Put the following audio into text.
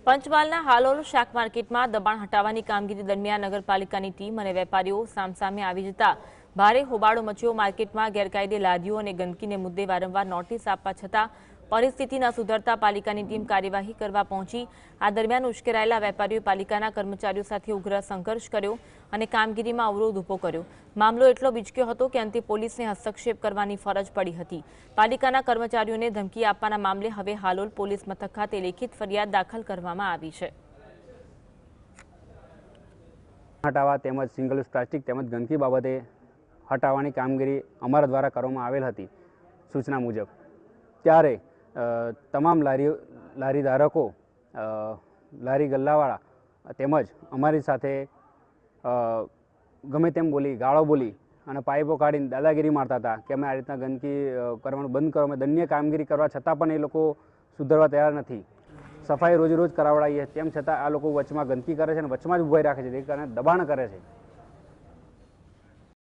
પંચમહાલના હાલોલ શાક માર્કેટમાં દબાણ હટાવવાની કામગીરી દરમિયાન નગરપાલિકાની ટીમ અને વેપારીઓ સામસામે આવી જતા ભારે હોબાળો મચ્યો। માર્કેટમાં ગેરકાયદે લારીઓ અને ગંદકીને મુદ્દે વારંવાર નોટિસ આપવા છતાં પરિસ્થિતિ ન સુધરતા પાલિકાની ટીમ કાર્યવાહી કરવા પહોંચી। આ દરમિયાન ઉશ્કેરાયેલા વેપારીઓએ પાલિકાના કર્મચારીઓ સાથે ઉગ્ર સંઘર્ષ કર્યો અને કામગીરીમાં અવરોધ ઊભો કર્યો। મામલો એટલો બીચક્યો હતો કે અંતે પોલીસને હસ્તક્ષેપ કરવાની ફરજ પડી હતી। પાલિકાના કર્મચારીઓને ધમકી આપવાના મામલે હવે હાલોલ પોલીસ મથક ખાતે લેખિત ફરિયાદ દાખલ કરવામાં આવી છે। હટાવવા તેમજ સિંગલ યુઝ પ્લાસ્ટિક તેમજ ગંદકી બાબતે હટાવવાની કામગીરી અમારા દ્વારા કરવામાં આવેલ હતી સૂચના મુજબ। ત્યારે તમામ લારી ધારકો, લારી ગલ્લાવાળા તેમજ અમારી સાથે ગમે તેમ બોલી, ગાળો બોલી અને પાઇપો કાઢીને દાદાગીરી મારતા હતા કે અમે આ રીતના ગંદકી કરવાનું બંધ કરો। અમે દંડનીય કામગીરી કરવા છતાં પણ એ લોકો સુધરવા તૈયાર નથી। સફાઈ રોજ કરાવડાવીએ તેમ છતાં આ લોકો વચમાં ગંદકી કરે છે અને વચમાં જ ઊભાઈ રાખે છે, તે કારણે દબાણ કરે છે।